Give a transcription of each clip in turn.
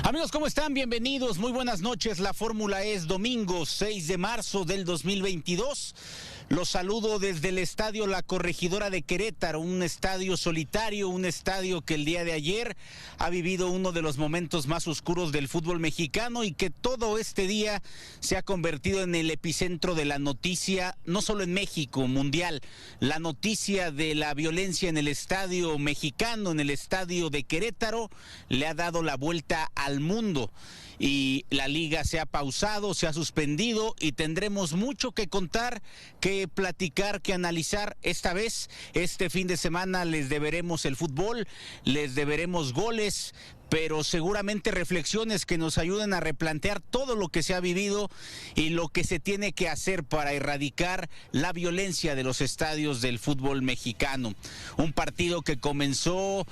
Amigos, ¿cómo están? Bienvenidos, muy buenas noches. La fórmula es domingo 6 de marzo del 2022. Los saludo desde el estadio La Corregidora de Querétaro, un estadio solitario, un estadio que el día de ayer ha vivido uno de los momentos más oscuros del fútbol mexicano y que todo este día se ha convertido en el epicentro de la noticia, no solo en México, mundial. La noticia de la violencia en el estadio mexicano, en el estadio de Querétaro, le ha dado la vuelta al mundo. Y la liga se ha pausado, se ha suspendido y tendremos mucho que contar, que platicar, que analizar. Esta vez, este fin de semana les deberemos el fútbol, les deberemos goles, pero seguramente reflexiones que nos ayuden a replantear todo lo que se ha vivido y lo que se tiene que hacer para erradicar la violencia de los estadios del fútbol mexicano. Un partido que comenzó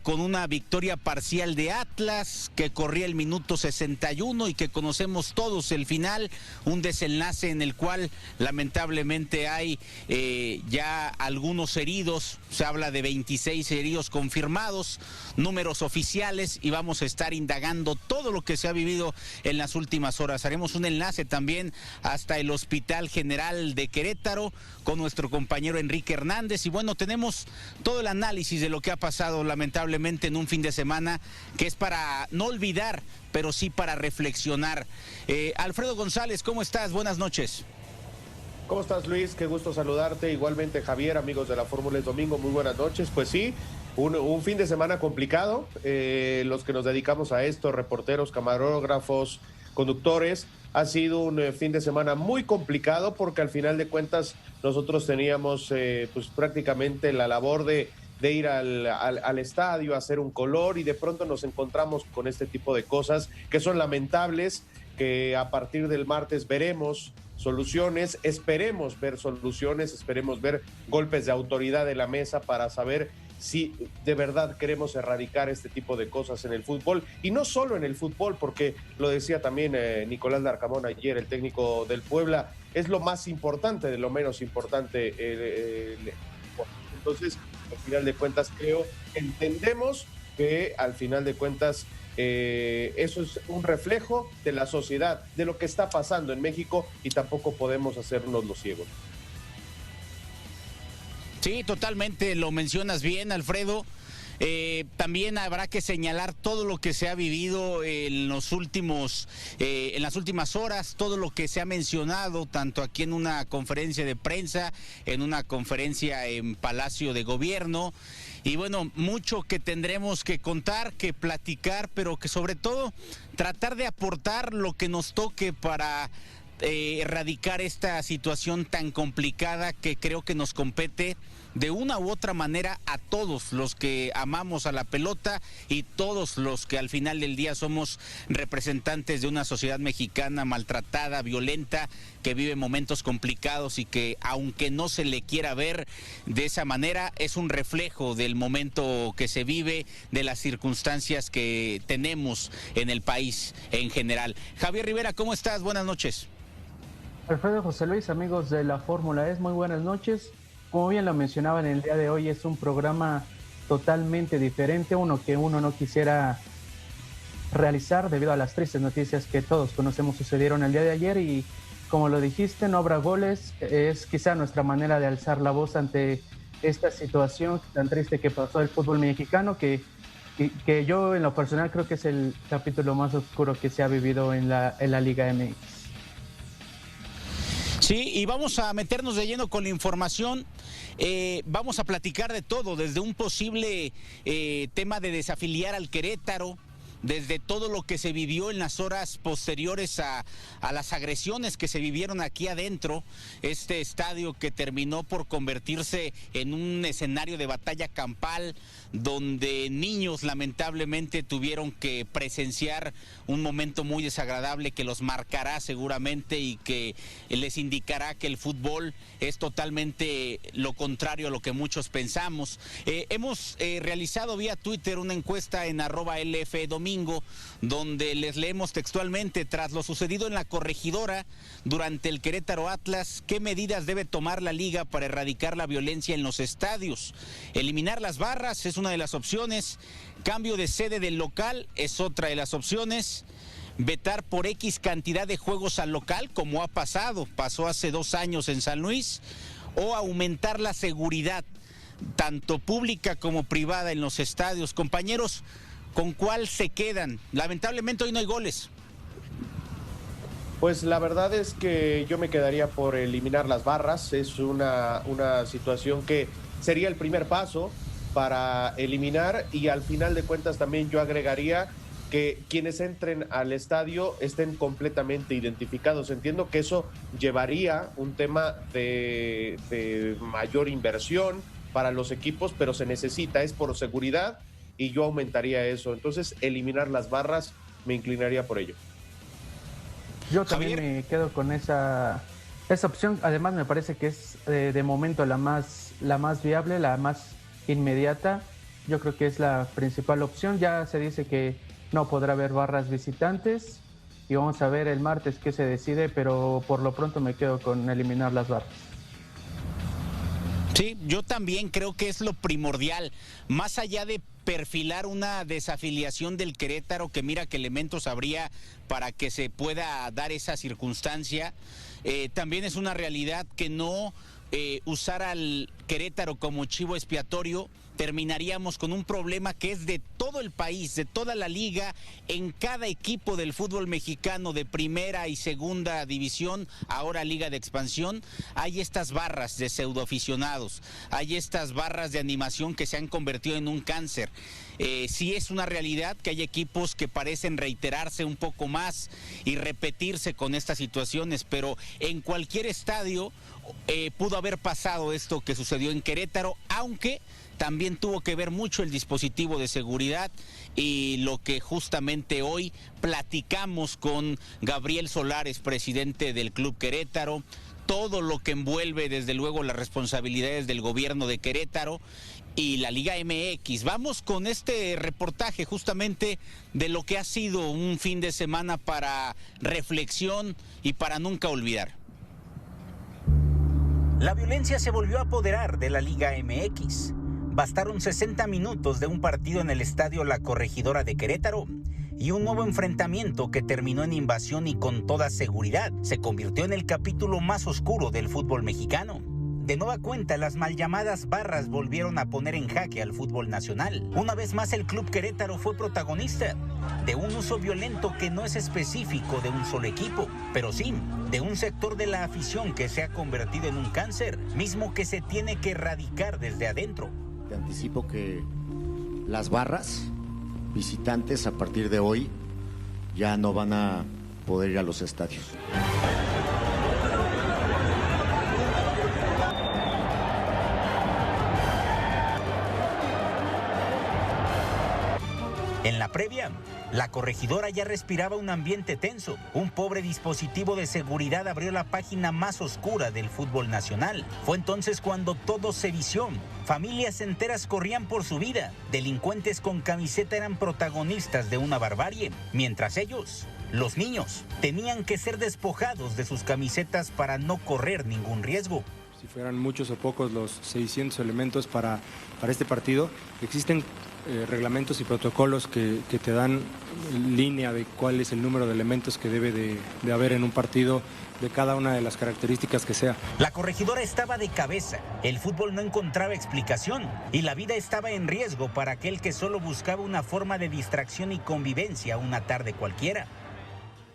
con una victoria parcial de Atlas, que corría el minuto 61 y que conocemos todos el final, un desenlace en el cual lamentablemente hay ya algunos heridos, se habla de 26 heridos confirmados, números oficiales, y vamos a estar indagando todo lo que se ha vivido en las últimas horas. Haremos un enlace también hasta el Hospital General de Querétaro con nuestro compañero Enrique Hernández y bueno, tenemos todo el análisis de lo que ha pasado lamentablemente en un fin de semana que es para no olvidar, pero sí para reflexionar. Alfredo González, ¿cómo estás? Buenas noches. ¿Cómo estás, Luis? Qué gusto saludarte. Igualmente, Javier, amigos de la Fórmula es Domingo, muy buenas noches. Pues sí, un fin de semana complicado. Los que nos dedicamos a esto, reporteros, camarógrafos, conductores, ha sido un fin de semana muy complicado porque al final de cuentas nosotros teníamos pues prácticamente la labor de ir al estadio, hacer un color y de pronto nos encontramos con este tipo de cosas que son lamentables, que a partir del martes veremos soluciones, esperemos ver soluciones, esperemos ver golpes de autoridad de la mesa para saber si de verdad queremos erradicar este tipo de cosas en el fútbol, y no solo en el fútbol, porque lo decía también Nicolás Larcamón ayer, el técnico del Puebla, es lo más importante de lo menos importante. Entonces, al final de cuentas, entendemos que al final de cuentas eso es un reflejo de la sociedad, de lo que está pasando en México y tampoco podemos hacernos los ciegos. Sí, totalmente, lo mencionas bien, Alfredo. También habrá que señalar todo lo que se ha vivido en las últimas horas, todo lo que se ha mencionado, tanto aquí en una conferencia de prensa, en una conferencia en Palacio de Gobierno. Y bueno, mucho que tendremos que contar, que platicar, pero que sobre todo tratar de aportar lo que nos toque para erradicar esta situación tan complicada que creo que nos compete de una u otra manera a todos los que amamos a la pelota y todos los que al final del día somos representantes de una sociedad mexicana maltratada, violenta, que vive momentos complicados y que aunque no se le quiera ver de esa manera, es un reflejo del momento que se vive, de las circunstancias que tenemos en el país en general. Javier Rivera, ¿cómo estás? Buenas noches. Alfredo, José Luis, amigos de la Fórmula muy buenas noches. Como bien lo mencionaban, el día de hoy es un programa totalmente diferente, uno que uno no quisiera realizar debido a las tristes noticias que todos conocemos sucedieron el día de ayer y como lo dijiste, no habrá goles, es quizá nuestra manera de alzar la voz ante esta situación tan triste que pasó el fútbol mexicano, que yo en lo personal creo que es el capítulo más oscuro que se ha vivido en la Liga MX. Sí, y vamos a meternos de lleno con la información. Vamos a platicar de todo, desde un posible tema de desafiliar al Querétaro, desde todo lo que se vivió en las horas posteriores a las agresiones que se vivieron aquí adentro, este estadio que terminó por convertirse en un escenario de batalla campal, donde niños lamentablemente tuvieron que presenciar un momento muy desagradable que los marcará seguramente y que les indicará que el fútbol es totalmente lo contrario a lo que muchos pensamos. Hemos realizado vía Twitter una encuesta en @LFDomingo domingo, donde les leemos textualmente: tras lo sucedido en la Corregidora durante el Querétaro Atlas, ¿qué medidas debe tomar la liga para erradicar la violencia en los estadios? Eliminar las barras es una de las opciones, cambio de sede del local es otra de las opciones, vetar por X cantidad de juegos al local, como pasó hace 2 años en San Luis, o aumentar la seguridad, tanto pública como privada, en los estadios. Compañeros, ¿con cuál se quedan? Lamentablemente hoy no hay goles. Pues la verdad es que yo me quedaría por eliminar las barras. Es una situación que sería el primer paso para eliminar, y al final de cuentas también yo agregaría que quienes entren al estadio estén completamente identificados. Entiendo que eso llevaría un tema de mayor inversión para los equipos, pero se necesita, es por seguridad, y yo aumentaría eso. Entonces, eliminar las barras, me inclinaría por ello. Yo también me quedo con esa opción. Además, me parece que es de momento la más viable, la más inmediata. Yo creo que es la principal opción. Ya se dice que no podrá haber barras visitantes y vamos a ver el martes qué se decide, pero por lo pronto me quedo con eliminar las barras. Sí, yo también creo que es lo primordial, más allá de perfilar una desafiliación del Querétaro, que mira qué elementos habría para que se pueda dar esa circunstancia. También es una realidad que no usar al Querétaro como chivo expiatorio, terminaríamos con un problema que es de todo el país, de toda la liga. En cada equipo del fútbol mexicano de primera y segunda división, ahora liga de expansión, hay estas barras de pseudoaficionados, hay estas barras de animación que se han convertido en un cáncer. Sí es una realidad que hay equipos que parecen reiterarse un poco más y repetirse con estas situaciones, pero en cualquier estadio pudo haber pasado esto que sucedió en Querétaro, aunque también tuvo que ver mucho el dispositivo de seguridad y lo que justamente hoy platicamos con Gabriel Solares, presidente del Club Querétaro, todo lo que envuelve desde luego las responsabilidades del gobierno de Querétaro y la Liga MX. Vamos con este reportaje justamente de lo que ha sido un fin de semana para reflexión y para nunca olvidar. La violencia se volvió a apoderar de la Liga MX. Bastaron 60 minutos de un partido en el estadio La Corregidora de Querétaro y un nuevo enfrentamiento que terminó en invasión y con toda seguridad se convirtió en el capítulo más oscuro del fútbol mexicano. De nueva cuenta, las mal llamadas barras volvieron a poner en jaque al fútbol nacional. Una vez más, el Club Querétaro fue protagonista de un uso violento que no es específico de un solo equipo, pero sí de un sector de la afición que se ha convertido en un cáncer, mismo que se tiene que erradicar desde adentro. Te anticipo que las barras visitantes a partir de hoy ya no van a poder ir a los estadios. En la previa, la Corregidora ya respiraba un ambiente tenso. Un pobre dispositivo de seguridad abrió la página más oscura del fútbol nacional. Fue entonces cuando todo se vició. Familias enteras corrían por su vida. Delincuentes con camiseta eran protagonistas de una barbarie. Mientras ellos, los niños, tenían que ser despojados de sus camisetas para no correr ningún riesgo. Si fueran muchos o pocos los 600 elementos para este partido, existen reglamentos y protocolos que te dan línea de cuál es el número de elementos que debe de haber en un partido de cada una de las características que sea. La Corregidora estaba de cabeza, el fútbol no encontraba explicación y la vida estaba en riesgo para aquel que solo buscaba una forma de distracción y convivencia una tarde cualquiera.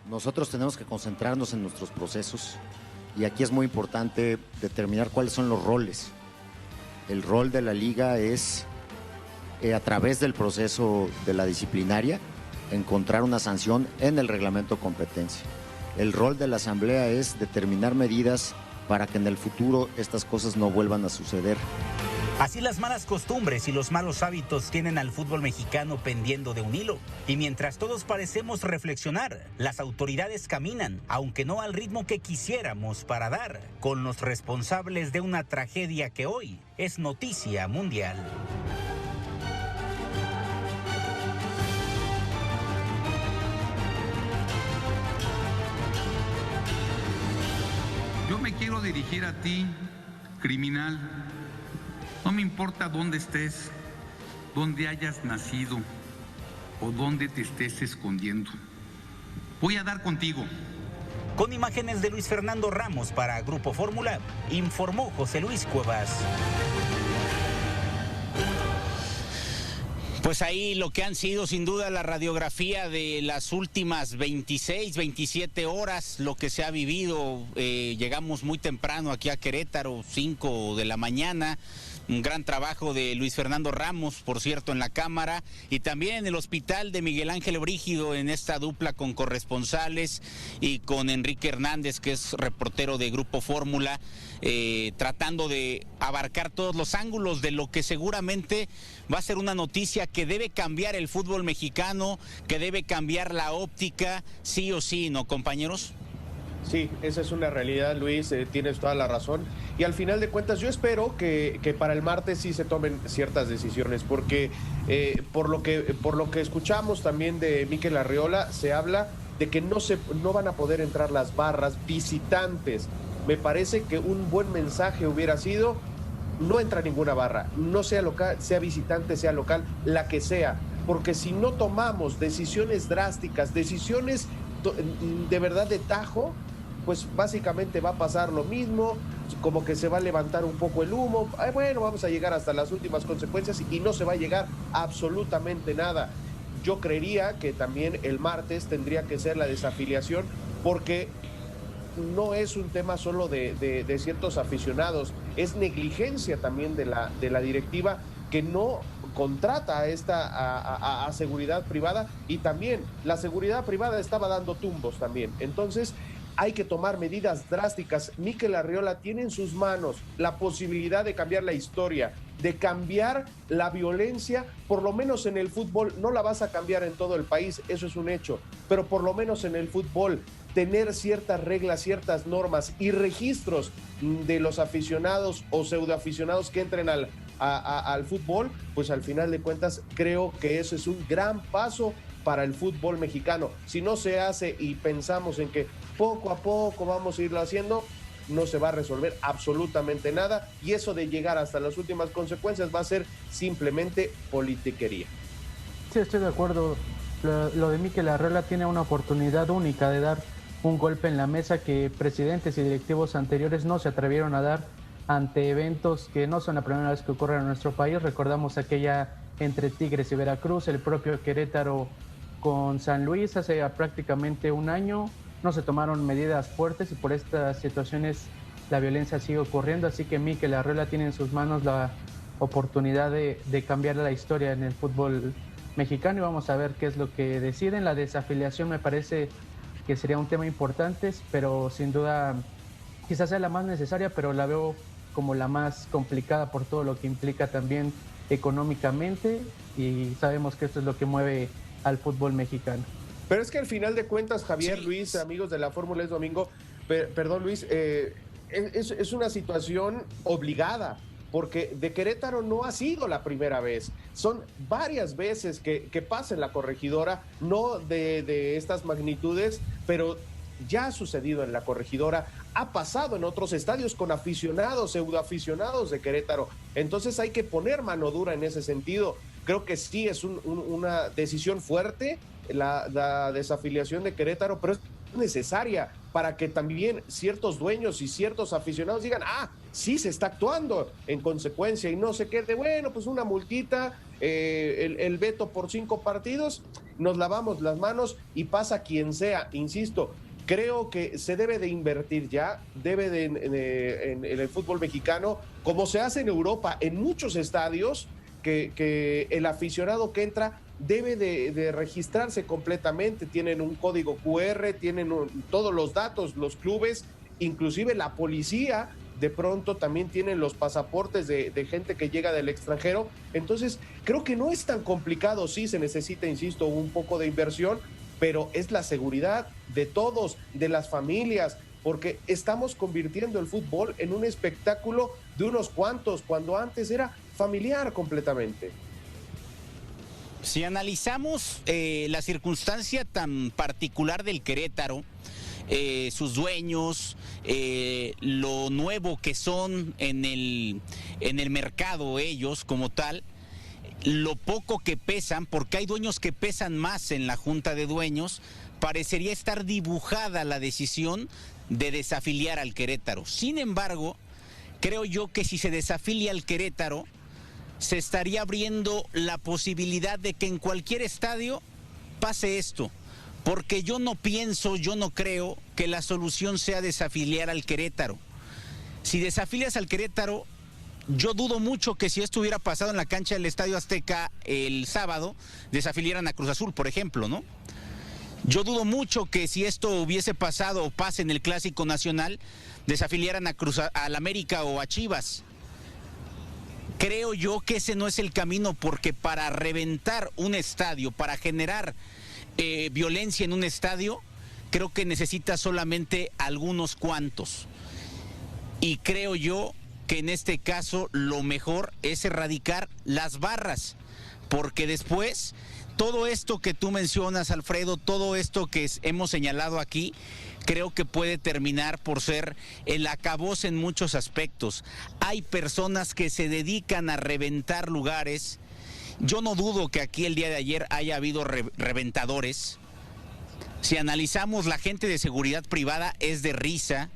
Nosotros tenemos que concentrarnos en nuestros procesos y aquí es muy importante determinar cuáles son los roles. El rol de la liga es a través del proceso de la disciplinaria, encontrar una sanción en el reglamento competencia. El rol de la asamblea es determinar medidas para que en el futuro estas cosas no vuelvan a suceder. Así las malas costumbres y los malos hábitos tienen al fútbol mexicano pendiendo de un hilo. Y mientras todos parecemos reflexionar, las autoridades caminan, aunque no al ritmo que quisiéramos, para dar con los responsables de una tragedia que hoy es noticia mundial. quiero dirigir a ti, criminal. No me importa dónde estés, dónde hayas nacido o dónde te estés escondiendo. Voy a dar contigo. Con imágenes de Luis Fernando Ramos para Grupo Fórmula, informó José Luis Cuevas. Pues ahí lo que han sido sin duda la radiografía de las últimas 26, 27 horas, lo que se ha vivido. Llegamos muy temprano aquí a Querétaro, 5 de la mañana. Un gran trabajo de Luis Fernando Ramos, por cierto, en la cámara, y también en el hospital de Miguel Ángel Brígido, en esta dupla con corresponsales y con Enrique Hernández, que es reportero de Grupo Fórmula, tratando de abarcar todos los ángulos de lo que seguramente va a ser una noticia que debe cambiar el fútbol mexicano, que debe cambiar la óptica, sí o sí, ¿no, compañeros? Sí, esa es una realidad, Luis, tienes toda la razón. Y al final de cuentas yo espero que para el martes sí se tomen ciertas decisiones, porque por lo que escuchamos también de Mikel Arriola, se habla de que no van a poder entrar las barras visitantes. Me parece que un buen mensaje hubiera sido: no entra ninguna barra, no sea local, sea visitante, sea local, la que sea, porque si no tomamos decisiones drásticas, decisiones de verdad de tajo, pues básicamente va a pasar lo mismo, como que se va a levantar un poco el humo. Bueno, vamos a llegar hasta las últimas consecuencias y no se va a llegar absolutamente nada. Yo creería que también el martes tendría que ser la desafiliación, porque no es un tema solo de ciertos aficionados, es negligencia también de la directiva, que no contrata a seguridad privada, y también la seguridad privada estaba dando tumbos también. Entonces hay que tomar medidas drásticas. Mikel Arriola tiene en sus manos la posibilidad de cambiar la historia, de cambiar la violencia, por lo menos en el fútbol. No la vas a cambiar en todo el país, eso es un hecho, pero por lo menos en el fútbol, tener ciertas reglas, ciertas normas y registros de los aficionados o pseudoaficionados que entren al fútbol, pues al final de cuentas creo que eso es un gran paso para el fútbol mexicano. Si no se hace y pensamos en que poco a poco vamos a irlo haciendo, no se va a resolver absolutamente nada, y eso de llegar hasta las últimas consecuencias va a ser simplemente politiquería. Sí, estoy de acuerdo. Lo de Mikel Arriola tiene una oportunidad única de dar un golpe en la mesa que presidentes y directivos anteriores no se atrevieron a dar ante eventos que no son la primera vez que ocurren en nuestro país. Recordamos aquella entre Tigres y Veracruz, el propio Querétaro con San Luis hace prácticamente un año. No se tomaron medidas fuertes y por estas situaciones la violencia sigue ocurriendo, así que Mikel Arriola tiene en sus manos la oportunidad de cambiar la historia en el fútbol mexicano, y vamos a ver qué es lo que deciden. La desafiliación me parece que sería un tema importante, pero sin duda quizás sea la más necesaria, pero la veo como la más complicada por todo lo que implica también económicamente, y sabemos que esto es lo que mueve al fútbol mexicano. Pero es que al final de cuentas, Javier, Sí. Luis, amigos de la Fórmula es Domingo, perdón Luis, es una situación obligada, porque de Querétaro no ha sido la primera vez. Son varias veces que pasa en la corregidora, no de estas magnitudes, pero ya ha sucedido en la corregidora, ha pasado en otros estadios con aficionados, pseudoaficionados de Querétaro. Entonces hay que poner mano dura en ese sentido. Creo que sí es una decisión fuerte la desafiliación de Querétaro, pero es necesaria para que también ciertos dueños y ciertos aficionados digan: sí se está actuando en consecuencia, y no se quede, bueno, pues una multita, el veto por 5 partidos, nos lavamos las manos y pasa quien sea. Insisto, creo que se debe de invertir ya, en el fútbol mexicano, como se hace en Europa, en muchos estadios, que el aficionado que entra debe de registrarse completamente. Tienen un código QR, tienen todos los datos, los clubes, inclusive la policía, de pronto también tienen los pasaportes de gente que llega del extranjero. Entonces, creo que no es tan complicado. Sí se necesita, insisto, un poco de inversión, pero es la seguridad de todos, de las familias, porque estamos convirtiendo el fútbol en un espectáculo de unos cuantos, cuando antes era familiar completamente. Si analizamos la circunstancia tan particular del Querétaro, sus dueños, lo nuevo que son en el mercado ellos como tal, lo poco que pesan, porque hay dueños que pesan más en la junta de dueños, parecería estar dibujada la decisión de desafiliar al Querétaro. Sin embargo, creo yo que si se desafilia al Querétaro, se estaría abriendo la posibilidad de que en cualquier estadio pase esto. Porque yo no creo que la solución sea desafiliar al Querétaro. Si desafilias al Querétaro, yo dudo mucho que si esto hubiera pasado en la cancha del Estadio Azteca el sábado, desafiliaran a Cruz Azul, por ejemplo, ¿no? Yo dudo mucho que si esto hubiese pasado o pase en el Clásico Nacional, desafiliaran al América o a Chivas. Creo yo que ese no es el camino, porque para reventar un estadio, para generar violencia en un estadio, creo que necesita solamente algunos cuantos. Y creo yo que en este caso lo mejor es erradicar las barras, porque después todo esto que tú mencionas, Alfredo, todo esto que hemos señalado aquí, creo que puede terminar por ser el acabose en muchos aspectos. Hay personas que se dedican a reventar lugares. Yo no dudo que aquí el día de ayer haya habido reventadores. Si analizamos, la gente de seguridad privada es de risa.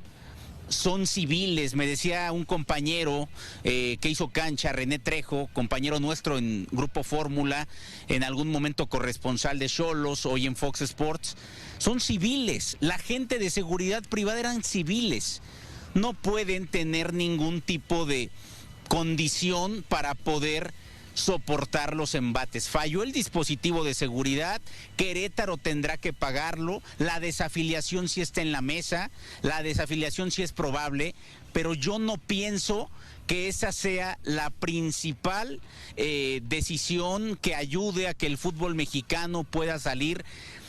Son civiles, me decía un compañero que hizo cancha, René Trejo, compañero nuestro en Grupo Fórmula, en algún momento corresponsal de Xolos, hoy en Fox Sports. Son civiles, la gente de seguridad privada eran civiles. No pueden tener ningún tipo de condición para poder soportar los embates. Falló el dispositivo de seguridad, Querétaro tendrá que pagarlo, la desafiliación sí está en la mesa, la desafiliación sí es probable, pero yo no pienso que esa sea la principal decisión que ayude a que el fútbol mexicano pueda salir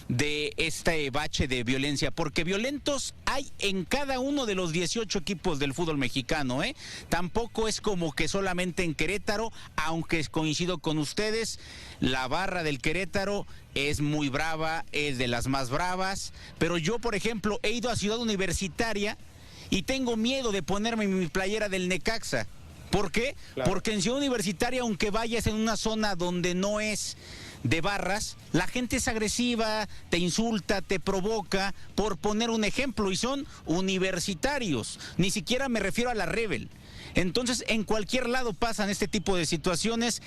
de este bache de violencia, porque violentos hay en cada uno de los 18 equipos del fútbol mexicano, ¿eh? Tampoco es como que solamente en Querétaro, aunque coincido con ustedes, la barra del Querétaro es muy brava, es de las más bravas, pero yo, por ejemplo, he ido a Ciudad Universitaria y tengo miedo de ponerme mi playera del Necaxa. ¿Por qué? Claro. Porque en Ciudad Universitaria, aunque vayas en una zona donde no es de barras, la gente es agresiva, te insulta, te provoca, por poner un ejemplo, y son universitarios, ni siquiera me refiero a la Rebel. Entonces, en cualquier lado pasan este tipo de situaciones,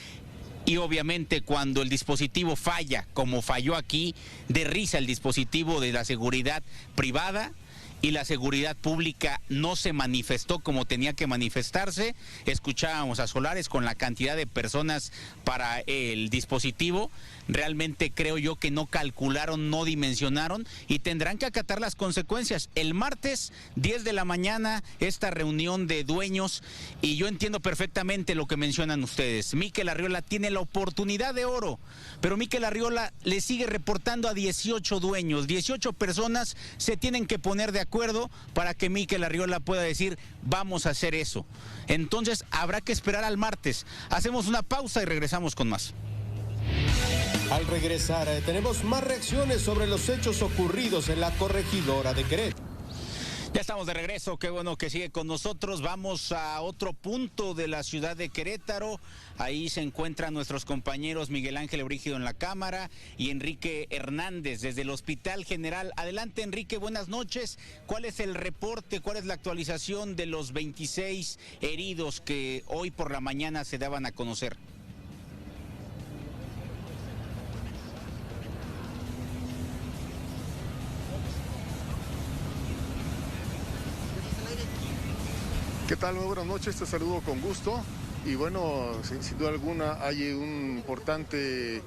y obviamente cuando el dispositivo falla, como falló aquí, de risa el dispositivo de la seguridad privada, y la seguridad pública no se manifestó como tenía que manifestarse. Escuchábamos a Solares con la cantidad de personas para el dispositivo. Realmente creo yo que no calcularon, no dimensionaron, y tendrán que acatar las consecuencias. El martes, 10 de la mañana, esta reunión de dueños, y yo entiendo perfectamente lo que mencionan ustedes. Mikel Arriola tiene la oportunidad de oro, pero Mikel Arriola le sigue reportando a 18 dueños. 18 personas se tienen que poner de acuerdo para que Mikel Arriola pueda decir, vamos a hacer eso. Entonces habrá que esperar al martes. Hacemos una pausa y regresamos con más. Al regresar, tenemos más reacciones sobre los hechos ocurridos en la corregidora de Querétaro. Ya estamos de regreso, qué bueno que sigue con nosotros. Vamos a otro punto de la ciudad de Querétaro. Ahí se encuentran nuestros compañeros Miguel Ángel Brígido en la cámara y Enrique Hernández desde el Hospital General. Adelante, Enrique, buenas noches. ¿Cuál es el reporte, cuál es la actualización de los 26 heridos que hoy por la mañana se daban a conocer? ¿Qué tal? Muy buenas noches, te saludo con gusto. Y bueno, sin duda alguna hay un importante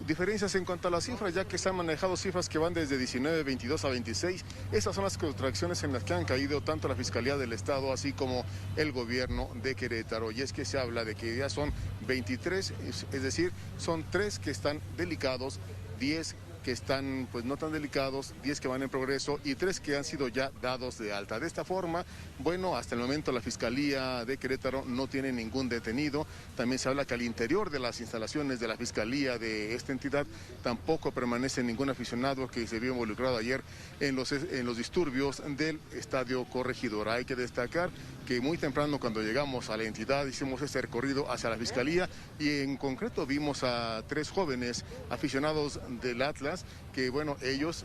diferencias en cuanto a las cifras, ya que se han manejado cifras que van desde 19, 22 a 26. Esas son las contracciones en las que han caído tanto la Fiscalía del Estado así como el gobierno de Querétaro. Y es que se habla de que ya son 23, es decir, son 3 que están delicados, 10 que están pues no tan delicados, 10 que van en progreso y 3 que han sido ya dados de alta. De esta forma, bueno, hasta el momento la Fiscalía de Querétaro no tiene ningún detenido. También se habla que al interior de las instalaciones de la Fiscalía de esta entidad tampoco permanece ningún aficionado que se vio involucrado ayer en los disturbios del Estadio Corregidora. Hay que destacar que muy temprano cuando llegamos a la entidad hicimos este recorrido hacia la Fiscalía y en concreto vimos a 3 jóvenes aficionados del Atlas que bueno, ellos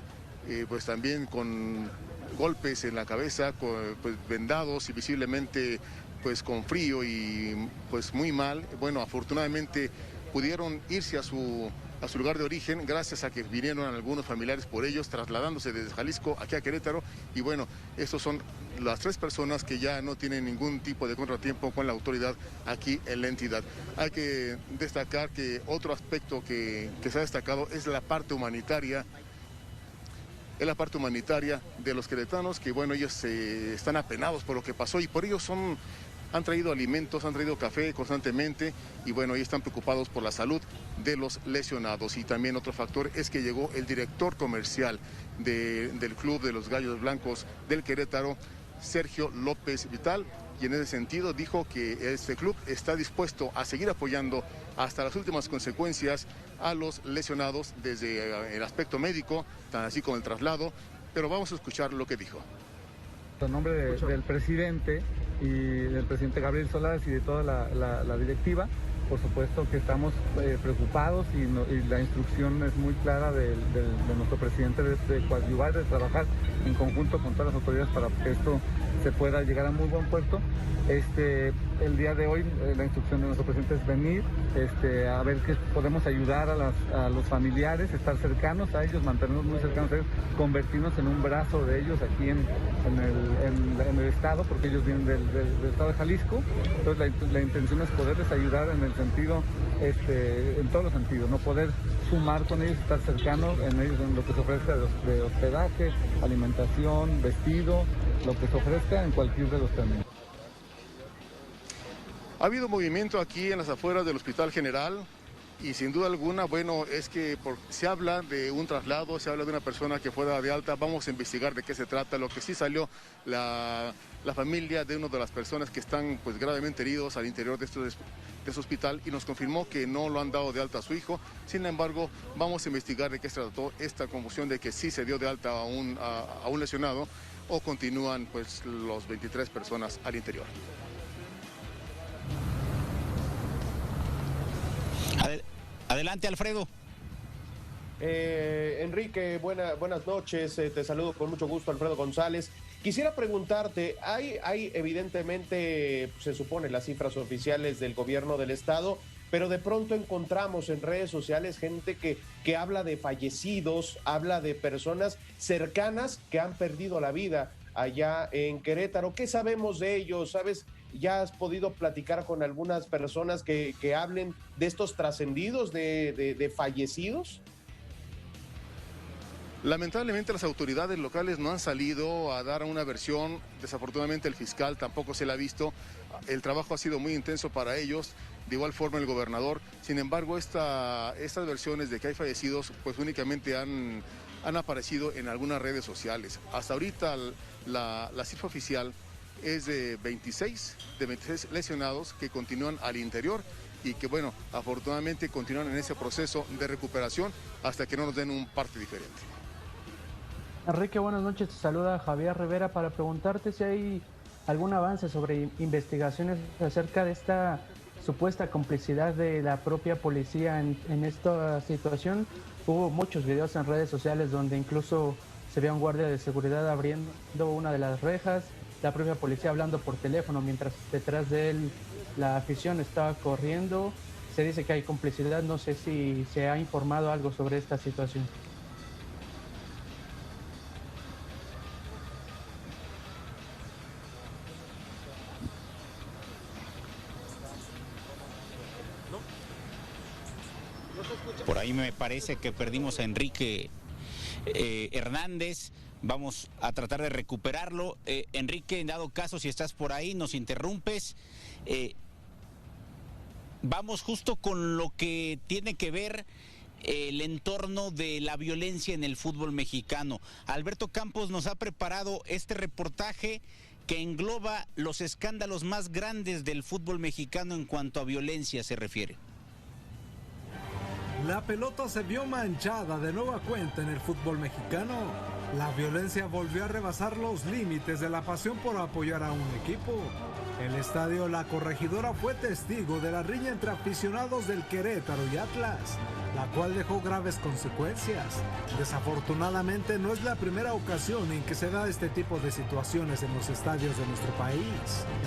pues también con golpes en la cabeza, pues vendados y visiblemente pues con frío y pues muy mal. Bueno, afortunadamente pudieron irse a su lugar de origen gracias a que vinieron algunos familiares por ellos trasladándose desde Jalisco aquí a Querétaro y bueno, estos son las 3 personas que ya no tienen ningún tipo de contratiempo con la autoridad aquí en la entidad. Hay que destacar que otro aspecto que se ha destacado es la parte humanitaria. Es la parte humanitaria de los queretanos que bueno, ellos están apenados por lo que pasó y por ello han traído alimentos, han traído café constantemente y bueno, ellos están preocupados por la salud de los lesionados. Y también otro factor es que llegó el director comercial del Club de los Gallos Blancos del Querétaro, Sergio López Vital, y en ese sentido dijo que este club está dispuesto a seguir apoyando hasta las últimas consecuencias a los lesionados desde el aspecto médico, tan así como el traslado, pero vamos a escuchar lo que dijo. En nombre del presidente y del presidente Gabriel Solares y de toda la directiva, por supuesto que estamos preocupados y la instrucción es muy clara de nuestro presidente de coadyuvar, de trabajar en conjunto con todas las autoridades para que esto se pueda llegar a muy buen puerto. El día de hoy la instrucción de nuestro presidente es venir a ver qué podemos ayudar a los familiares, estar cercanos a ellos, mantenernos muy cercanos a ellos, convertirnos en un brazo de ellos aquí en el estado, porque ellos vienen del estado de Jalisco. Entonces la intención es poderles ayudar en el sentido, en todos los sentidos, no poder sumar con ellos, estar cercanos en ellos en lo que se ofrezca de hospedaje, alimentación, vestido, lo que se ofrezca en cualquier de los términos. Ha habido movimiento aquí en las afueras del Hospital General y sin duda alguna, bueno, es que se habla de un traslado, se habla de una persona que fue dada de alta. Vamos a investigar de qué se trata. Lo que sí salió la familia de una de las personas que están pues gravemente heridos al interior de este hospital y nos confirmó que no lo han dado de alta a su hijo. Sin embargo, vamos a investigar de qué se trató esta confusión de que sí se dio de alta a un lesionado o continúan pues los 23 personas al interior. Adelante, Alfredo. Enrique, buenas noches, te saludo con mucho gusto, Alfredo González. Quisiera preguntarte, hay evidentemente, se supone, las cifras oficiales del gobierno del estado, pero de pronto encontramos en redes sociales gente que habla de fallecidos, habla de personas cercanas que han perdido la vida allá en Querétaro. ¿Qué sabemos de ellos? ¿Sabes? ¿Ya has podido platicar con algunas personas que hablen de estos trascendidos, de fallecidos? Lamentablemente las autoridades locales no han salido a dar una versión. Desafortunadamente el fiscal tampoco se la ha visto. El trabajo ha sido muy intenso para ellos, de igual forma el gobernador. Sin embargo, estas versiones de que hay fallecidos pues únicamente han aparecido en algunas redes sociales. Hasta ahorita la cifra oficial es de 26 lesionados que continúan al interior y que bueno, afortunadamente continúan en ese proceso de recuperación hasta que no nos den un parte diferente. Enrique, buenas noches, te saluda Javier Rivera para preguntarte si hay algún avance sobre investigaciones acerca de esta supuesta complicidad de la propia policía en esta situación. Hubo muchos videos en redes sociales donde incluso se veía un guardia de seguridad abriendo una de las rejas, la propia policía hablando por teléfono mientras detrás de él la afición estaba corriendo. Se dice que hay complicidad, no sé si se ha informado algo sobre esta situación. Por ahí me parece que perdimos a Enrique Hernández. Vamos a tratar de recuperarlo. Enrique, en dado caso, si estás por ahí, nos interrumpes. Vamos justo con lo que tiene que ver el entorno de la violencia en el fútbol mexicano. Alberto Campos nos ha preparado este reportaje que engloba los escándalos más grandes del fútbol mexicano en cuanto a violencia se refiere. La pelota se vio manchada de nueva cuenta en el fútbol mexicano. La violencia volvió a rebasar los límites de la pasión por apoyar a un equipo. El estadio La Corregidora fue testigo de la riña entre aficionados del Querétaro y Atlas, la cual dejó graves consecuencias. Desafortunadamente no es la primera ocasión en que se da este tipo de situaciones en los estadios de nuestro país.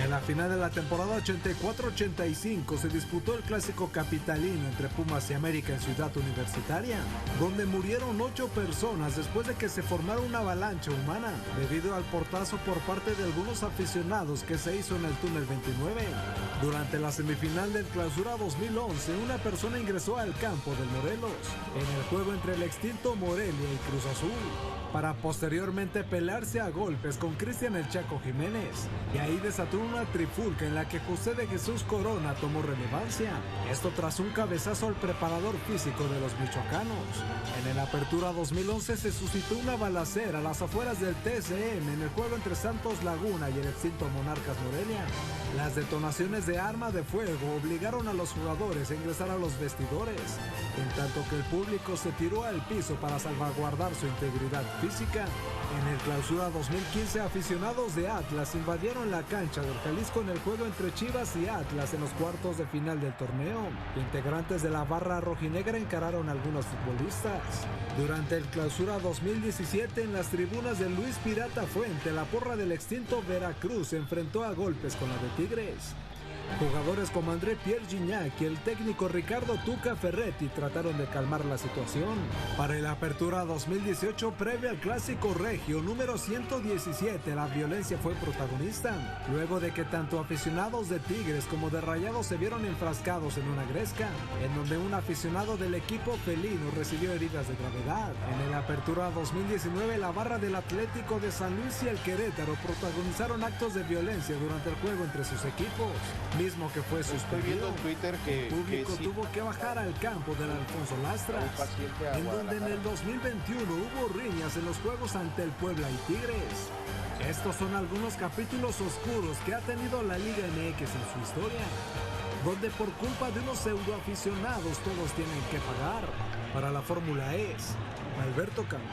En la final de la temporada 84-85 se disputó el clásico capitalino entre Pumas y América en Ciudad Universitaria, donde murieron 8 personas después de que se formara una avalancha humana, debido al portazo por parte de algunos aficionados que se hizo en el túnel 29. Durante la semifinal del Clausura 2011, una persona ingresó al campo del Morelos en el juego entre el extinto Morelia y Cruz Azul, para posteriormente pelearse a golpes con Cristian El Chaco Jiménez, y ahí desató una trifulca en la que José de Jesús Corona tomó relevancia, esto tras un cabezazo al preparador físico de los michoacanos. En el Apertura 2011 se suscitó una balacera a las afueras del TSM en el juego entre Santos Laguna y el extinto Monarcas Morelia. Las detonaciones de arma de fuego obligaron a los jugadores a ingresar a los vestidores, en tanto que el público se tiró al piso para salvaguardar su integridad física. En el Clausura 2015, aficionados de Atlas invadieron la cancha del Jalisco en el juego entre Chivas y Atlas en los cuartos de final del torneo. Integrantes de la barra rojinegra encararon a algunos futbolistas. Durante el Clausura 2017, en las tribunas de Luis Pirata Fuente, la porra del extinto Veracruz se enfrentó a golpes con la de Tigres. Jugadores como André Pierre Gignac y el técnico Ricardo Tuca Ferretti trataron de calmar la situación. Para el Apertura 2018, previo al Clásico Regio número 117, la violencia fue protagonista, luego de que tanto aficionados de Tigres como de Rayados se vieron enfrascados en una gresca, en donde un aficionado del equipo felino recibió heridas de gravedad. En el Apertura 2019, la barra del Atlético de San Luis y el Querétaro protagonizaron actos de violencia durante el juego entre sus equipos, mismo que fue suspendido. Estoy viendo en Twitter que el público sí tuvo que bajar al campo del Alfonso Lastras, en donde en el 2021 hubo riñas en los juegos ante el Puebla y Tigres. Estos son algunos capítulos oscuros que ha tenido la Liga MX en su historia, donde por culpa de unos pseudoaficionados todos tienen que pagar. Para la Fórmula E, Alberto Campos.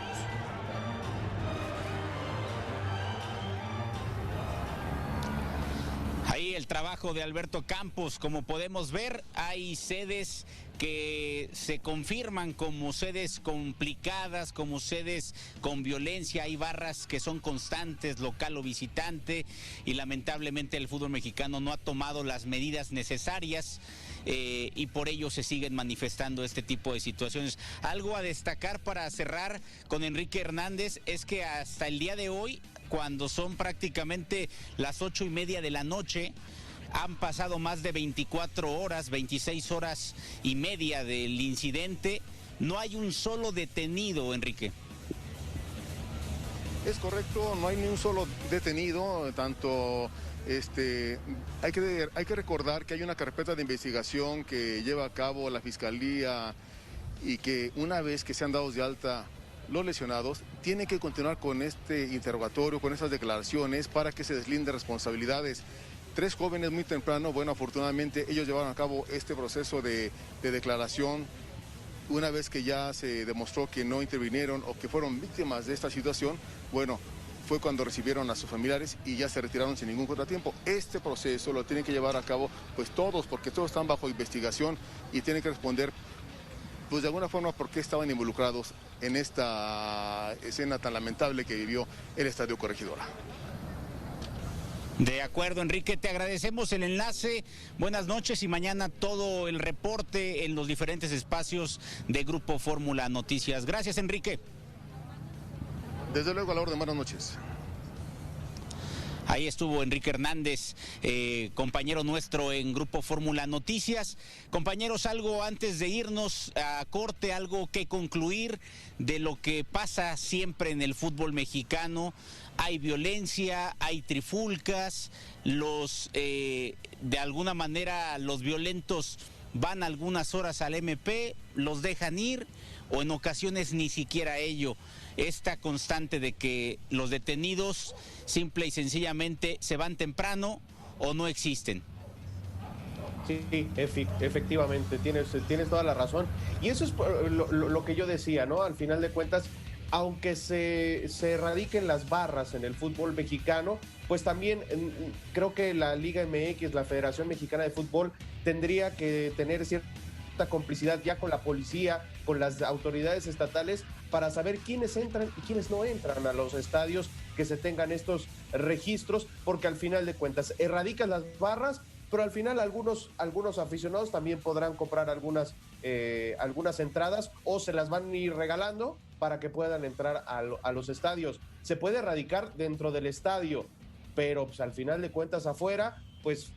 Ahí el trabajo de Alberto Campos. Como podemos ver, hay sedes que se confirman como sedes complicadas, como sedes con violencia. Hay barras que son constantes, local o visitante, y lamentablemente el fútbol mexicano no ha tomado las medidas necesarias y por ello se siguen manifestando este tipo de situaciones. Algo a destacar para cerrar con Enrique Hernández es que hasta el día de hoy, cuando son prácticamente las 8:30 de la noche, han pasado más de 24 horas, 26 horas y media del incidente. No hay un solo detenido, Enrique. Es correcto, no hay ni un solo detenido, tanto hay que recordar que hay una carpeta de investigación que lleva a cabo la Fiscalía y que una vez que sean dados de alta los lesionados, tienen que continuar con este interrogatorio, con esas declaraciones para que se deslinden responsabilidades. 3 jóvenes muy temprano, bueno, afortunadamente ellos llevaron a cabo este proceso de declaración. Una vez que ya se demostró que no intervinieron o que fueron víctimas de esta situación, bueno, fue cuando recibieron a sus familiares y ya se retiraron sin ningún contratiempo. Este proceso lo tienen que llevar a cabo pues todos, porque todos están bajo investigación y tienen que responder pues de alguna forma por qué estaban involucrados en esta escena tan lamentable que vivió el Estadio Corregidora. De acuerdo, Enrique, te agradecemos el enlace. Buenas noches y mañana todo el reporte en los diferentes espacios de Grupo Fórmula Noticias. Gracias, Enrique. Desde luego, a la orden, buenas noches. Ahí estuvo Enrique Hernández, compañero nuestro en Grupo Fórmula Noticias. Compañeros, algo antes de irnos a corte, algo que concluir de lo que pasa siempre en el fútbol mexicano. Hay violencia, hay trifulcas, de alguna manera los violentos van algunas horas al MP, los dejan ir o en ocasiones ni siquiera ello. Esta constante de que los detenidos simple y sencillamente se van temprano o no existen. Sí, efectivamente, tienes toda la razón. Y eso es lo que yo decía, ¿no? Al final de cuentas, aunque se erradiquen las barras en el fútbol mexicano, pues también creo que la Liga MX, la Federación Mexicana de Fútbol, tendría que tener cierta complicidad ya con la policía, con las autoridades estatales, para saber quiénes entran y quiénes no entran a los estadios, que se tengan estos registros, porque al final de cuentas erradican las barras, pero al final algunos aficionados también podrán comprar algunas entradas o se las van a ir regalando para que puedan entrar a los estadios. Se puede erradicar dentro del estadio, pero pues, al final de cuentas afuera, pues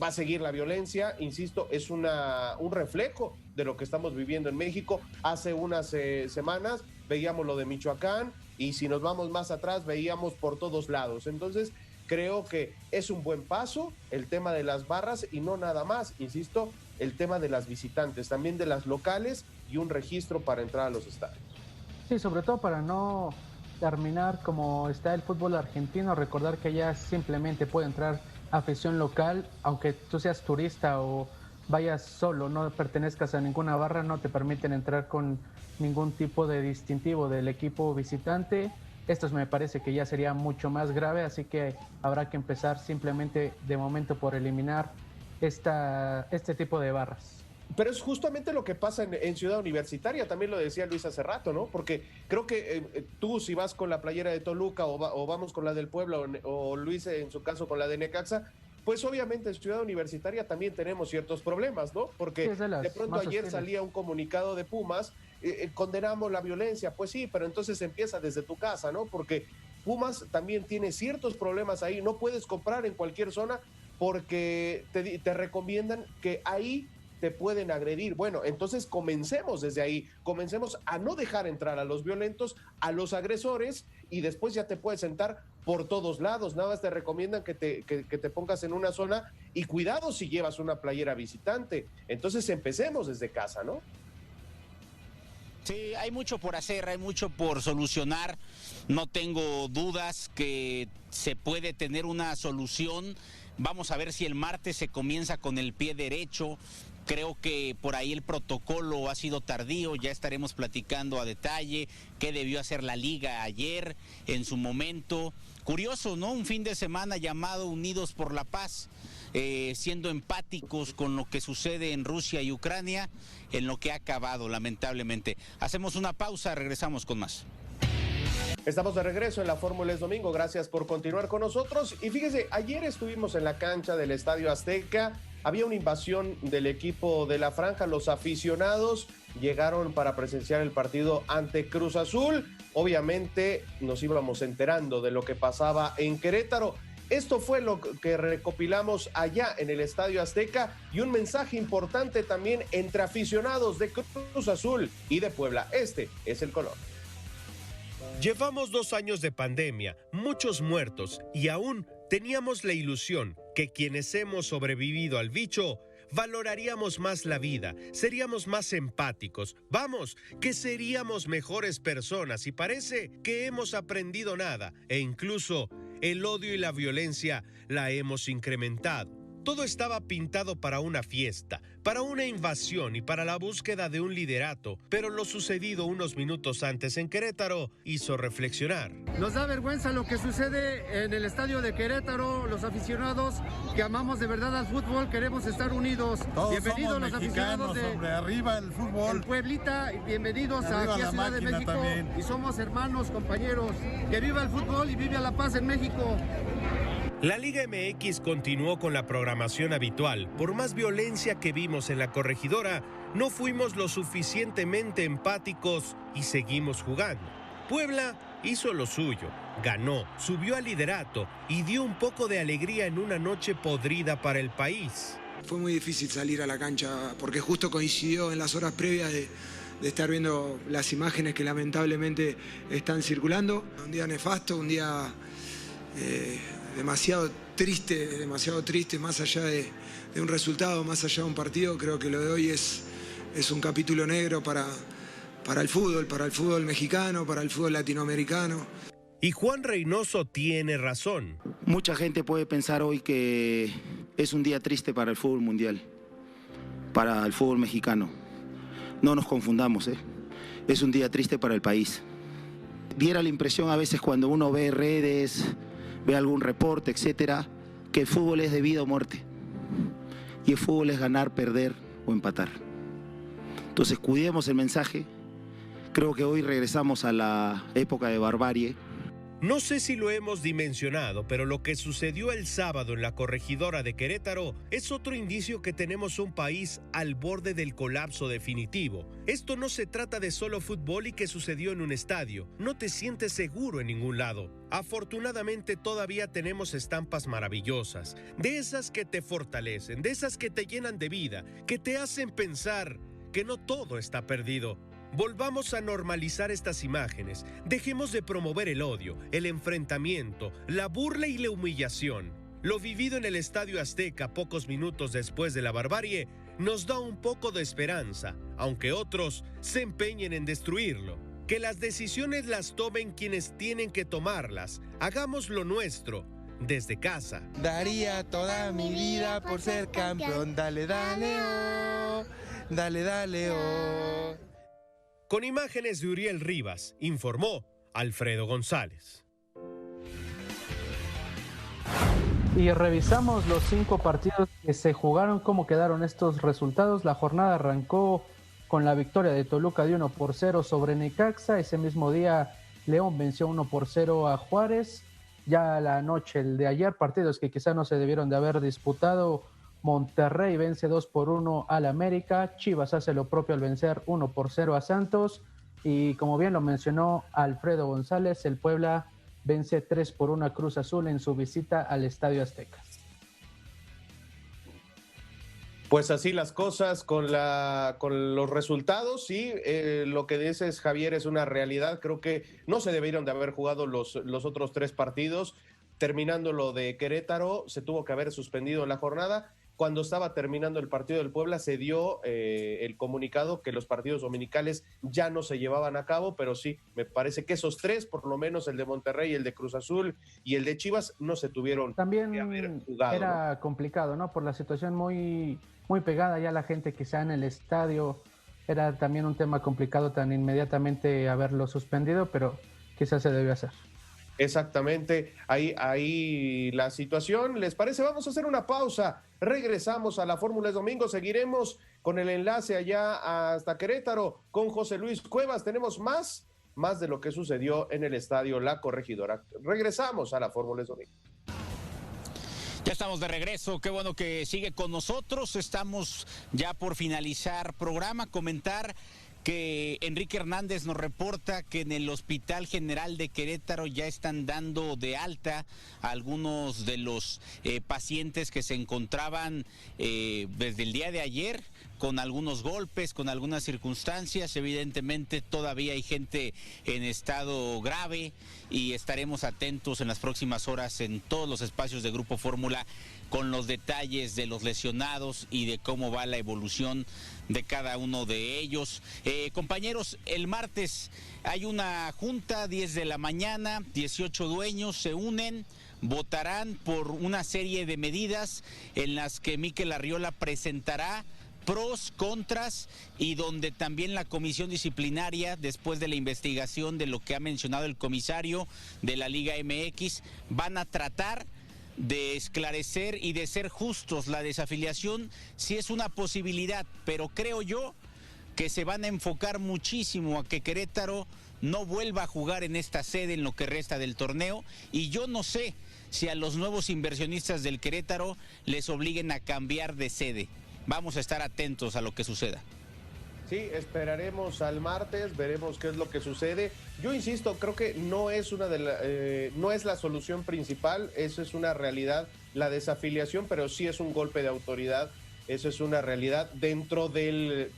va a seguir la violencia. Insisto, es un reflejo de lo que estamos viviendo en México. Hace unas semanas veíamos lo de Michoacán y si nos vamos más atrás veíamos por todos lados. Entonces creo que es un buen paso el tema de las barras y no nada más, insisto, el tema de las visitantes, también de las locales y un registro para entrar a los estadios. Sí, sobre todo para no terminar como está el fútbol argentino, recordar que ya simplemente puede entrar afición local, aunque tú seas turista o vayas solo, no pertenezcas a ninguna barra, no te permiten entrar con ningún tipo de distintivo del equipo visitante. Esto me parece que ya sería mucho más grave, así que habrá que empezar simplemente de momento por eliminar este tipo de barras. Pero es justamente lo que pasa en Ciudad Universitaria, también lo decía Luis hace rato, ¿no? Porque creo que tú si vas con la playera de Toluca o vamos con la del Puebla o Luis en su caso con la de Necaxa, pues obviamente en Ciudad Universitaria también tenemos ciertos problemas, ¿no? Porque de pronto ayer salía un comunicado de Pumas, condenamos la violencia, pues sí, pero entonces empieza desde tu casa, ¿no? Porque Pumas también tiene ciertos problemas ahí, no puedes comprar en cualquier zona porque te recomiendan que ahí te pueden agredir. Bueno, entonces comencemos desde ahí, comencemos a no dejar entrar a los violentos, a los agresores, y después ya te puedes sentar por todos lados. Nada más te recomiendan que te pongas en una zona y cuidado si llevas una playera visitante. Entonces empecemos desde casa, ¿no? Sí, hay mucho por hacer, hay mucho por solucionar. No tengo dudas que se puede tener una solución. Vamos a ver si el martes se comienza con el pie derecho. Creo que por ahí el protocolo ha sido tardío, ya estaremos platicando a detalle qué debió hacer la liga ayer en su momento. Curioso, ¿no? Un fin de semana llamado Unidos por la Paz, siendo empáticos con lo que sucede en Rusia y Ucrania, en lo que ha acabado lamentablemente. Hacemos una pausa, regresamos con más. Estamos de regreso en la Fórmula Es Domingo, gracias por continuar con nosotros. Y fíjese, ayer estuvimos en la cancha del Estadio Azteca, había una invasión del equipo de la Franja, los aficionados llegaron para presenciar el partido ante Cruz Azul. Obviamente nos íbamos enterando de lo que pasaba en Querétaro. Esto fue lo que recopilamos allá en el Estadio Azteca y un mensaje importante también entre aficionados de Cruz Azul y de Puebla. Este es el color. Llevamos 2 años de pandemia, muchos muertos y aún teníamos la ilusión que quienes hemos sobrevivido al bicho valoraríamos más la vida, seríamos más empáticos, vamos, que seríamos mejores personas y parece que hemos aprendido nada e incluso el odio y la violencia la hemos incrementado. Todo estaba pintado para una fiesta, para una invasión y para la búsqueda de un liderato, pero lo sucedido unos minutos antes en Querétaro hizo reflexionar. Nos da vergüenza lo que sucede en el estadio de Querétaro, los aficionados que amamos de verdad al fútbol, queremos estar unidos. Todos bienvenidos los aficionados de hombre, arriba el fútbol. El Pueblita, bienvenidos aquí a Ciudad de México también. Y somos hermanos, compañeros. Que viva el fútbol y viva la paz en México. La Liga MX continuó con la programación habitual. Por más violencia que vimos en la corregidora, no fuimos lo suficientemente empáticos y seguimos jugando. Puebla hizo lo suyo, ganó, subió al liderato y dio un poco de alegría en una noche podrida para el país. Fue muy difícil salir a la cancha porque justo coincidió en las horas previas de estar viendo las imágenes que lamentablemente están circulando. Un día nefasto, un día demasiado triste, demasiado triste, más allá de un resultado, más allá de un partido. Creo que lo de hoy es un capítulo negro para el fútbol mexicano, para el fútbol latinoamericano. Y Juan Reynoso tiene razón. Mucha gente puede pensar hoy que es un día triste para el fútbol mundial, para el fútbol mexicano. No nos confundamos, es un día triste para el país. Diera la impresión a veces cuando uno ve redes, ve algún reporte, etcétera, que el fútbol es de vida o muerte. Y el fútbol es ganar, perder o empatar. Entonces cuidemos el mensaje. Creo que hoy regresamos a la época de barbarie. No sé si lo hemos dimensionado, pero lo que sucedió el sábado en la corregidora de Querétaro es otro indicio que tenemos un país al borde del colapso definitivo. Esto no se trata de solo fútbol y que sucedió en un estadio. No te sientes seguro en ningún lado. Afortunadamente todavía tenemos estampas maravillosas, de esas que te fortalecen, de esas que te llenan de vida, que te hacen pensar que no todo está perdido. Volvamos a normalizar estas imágenes, dejemos de promover el odio, el enfrentamiento, la burla y la humillación. Lo vivido en el Estadio Azteca pocos minutos después de la barbarie nos da un poco de esperanza, aunque otros se empeñen en destruirlo. Que las decisiones las tomen quienes tienen que tomarlas, hagamos lo nuestro, desde casa. Daría toda mi vida por ser campeón, dale, dale, oh, dale, dale, oh. Con imágenes de Uriel Rivas, informó Alfredo González. Y revisamos los 5 partidos que se jugaron, cómo quedaron estos resultados. La jornada arrancó con la victoria de Toluca de 1-0 sobre Necaxa. Ese mismo día León venció 1-0 a Juárez. Ya la noche, el de ayer, partidos que quizá no se debieron de haber disputado. Monterrey vence 2-1 al América. Chivas hace lo propio al vencer 1-0 a Santos. Y como bien lo mencionó Alfredo González, el Puebla vence 3-1 a Cruz Azul en su visita al Estadio Azteca. Pues así las cosas con los resultados, sí, lo que dices, Javier, es una realidad. Creo que no se debieron de haber jugado los otros 3 partidos. Terminando lo de Querétaro, se tuvo que haber suspendido la jornada. Cuando estaba terminando el partido del Puebla, se dio el comunicado que los partidos dominicales ya no se llevaban a cabo, pero sí, me parece que esos 3, por lo menos el de Monterrey, el de Cruz Azul y el de Chivas, no se tuvieron también que haber jugado. Era ¿no? complicado, ¿no? Por la situación muy pegada ya la gente quizá en el estadio. Era también un tema complicado tan inmediatamente haberlo suspendido, pero quizás se debió hacer. Exactamente, ahí la situación. ¿Les parece? Vamos a hacer una pausa. Regresamos a la Fórmula es Domingo. Seguiremos con el enlace allá hasta Querétaro con José Luis Cuevas. Tenemos más de lo que sucedió en el estadio La Corregidora. Regresamos a la Fórmula es Domingo. Ya estamos de regreso, qué bueno que sigue con nosotros. Estamos ya por finalizar programa. Comentar que Enrique Hernández nos reporta que en el Hospital General de Querétaro ya están dando de alta a algunos de los pacientes que se encontraban desde el día de ayer con algunos golpes, con algunas circunstancias. Evidentemente todavía hay gente en estado grave y estaremos atentos en las próximas horas en todos los espacios de Grupo Fórmula con los detalles de los lesionados y de cómo va la evolución de cada uno de ellos. Compañeros, el martes hay una junta, 10 de la mañana, 18 dueños se unen, votarán por una serie de medidas en las que Mikel Arriola presentará pros, contras, y donde también la comisión disciplinaria, después de la investigación de lo que ha mencionado el comisario de la Liga MX, van a tratar de esclarecer y de ser justos. La desafiliación sí es una posibilidad, pero creo yo que se van a enfocar muchísimo a que Querétaro no vuelva a jugar en esta sede en lo que resta del torneo, y yo no sé si a los nuevos inversionistas del Querétaro les obliguen a cambiar de sede. Vamos a estar atentos a lo que suceda. Sí, esperaremos al martes, veremos qué es lo que sucede. Yo insisto, creo que no es no es la solución principal, eso es una realidad, la desafiliación, pero sí es un golpe de autoridad, eso es una realidad dentro del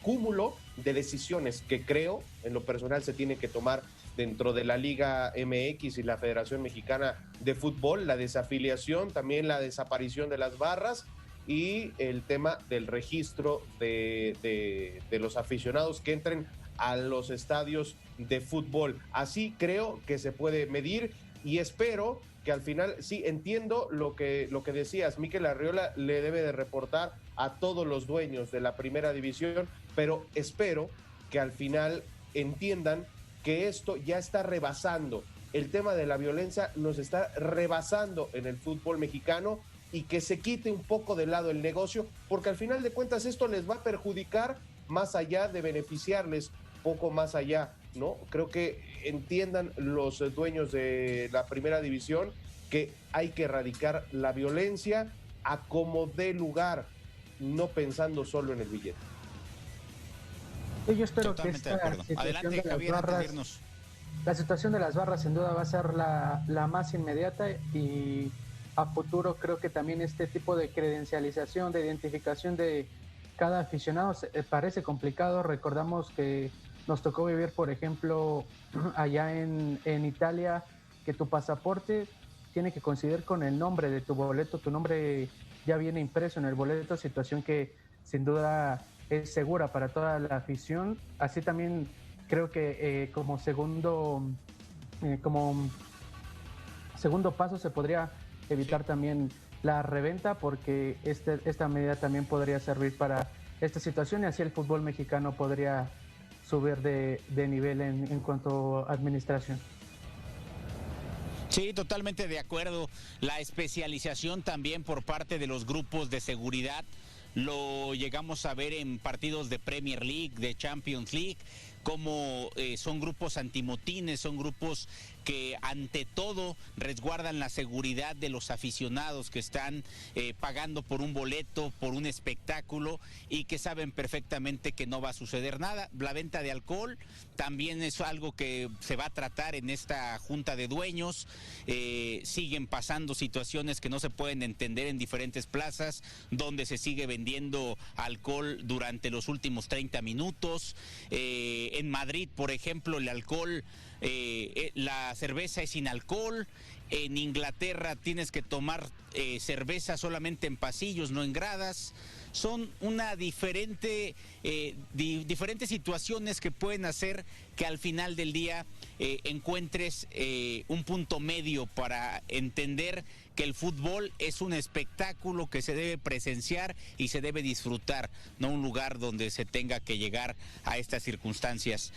cúmulo de decisiones que creo, en lo personal, se tienen que tomar dentro de la Liga MX y la Federación Mexicana de Fútbol, la desafiliación, también la desaparición de las barras y el tema del registro de los aficionados que entren a los estadios de fútbol. Así creo que se puede medir y espero que al final, sí, entiendo lo que decías, Mikel Arriola le debe de reportar a todos los dueños de la primera división, pero espero que al final entiendan que esto ya está rebasando, el tema de la violencia nos está rebasando en el fútbol mexicano y que se quite un poco de lado el negocio, porque al final de cuentas esto les va a perjudicar más allá de beneficiarles, poco más allá, ¿no? Creo que entiendan los dueños de la primera división que hay que erradicar la violencia a como dé lugar, no pensando solo en el billete. Yo espero Totalmente que esta de acuerdo. situación Adelante, de Javier, las antes de barras, irnos. la situación de las barras sin duda va a ser la más inmediata y a futuro creo que también este tipo de credencialización, de identificación de cada aficionado parece complicado. Recordamos que nos tocó vivir, por ejemplo, allá en Italia, que tu pasaporte tiene que coincidir con el nombre de tu boleto, tu nombre ya viene impreso en el boleto, situación que sin duda es segura para toda la afición. Así también creo que como segundo paso se podría evitar también la reventa, porque esta medida también podría servir para esta situación y así el fútbol mexicano podría subir de nivel en cuanto a administración. Sí, totalmente de acuerdo. La especialización también por parte de los grupos de seguridad lo llegamos a ver en partidos de Premier League, de Champions League, como son grupos antimotines, son grupos que ante todo resguardan la seguridad de los aficionados que están pagando por un boleto, por un espectáculo y que saben perfectamente que no va a suceder nada. La venta de alcohol también es algo que se va a tratar en esta junta de dueños. Siguen pasando situaciones que no se pueden entender en diferentes plazas, donde se sigue vendiendo alcohol durante los últimos 30 minutos. En Madrid, por ejemplo, el alcohol, la cerveza es sin alcohol. En Inglaterra tienes que tomar cerveza solamente en pasillos, no en gradas. Son una diferentes situaciones que pueden hacer que al final del día encuentres un punto medio para entender que el fútbol es un espectáculo que se debe presenciar y se debe disfrutar, no un lugar donde se tenga que llegar a estas circunstancias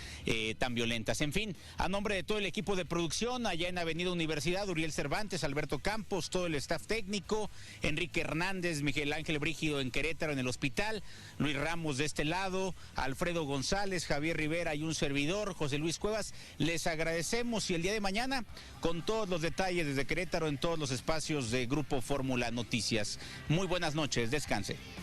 tan violentas. En fin, a nombre de todo el equipo de producción, allá en Avenida Universidad, Uriel Cervantes, Alberto Campos, todo el staff técnico, Enrique Hernández, Miguel Ángel Brígido en Querétaro en el hospital, Luis Ramos de este lado, Alfredo González, Javier Rivera y un servidor, José Luis Cuevas, les agradecemos y el día de mañana con todos los detalles desde Querétaro en todos los espacios de Grupo Fórmula Noticias. Muy buenas noches, descanse.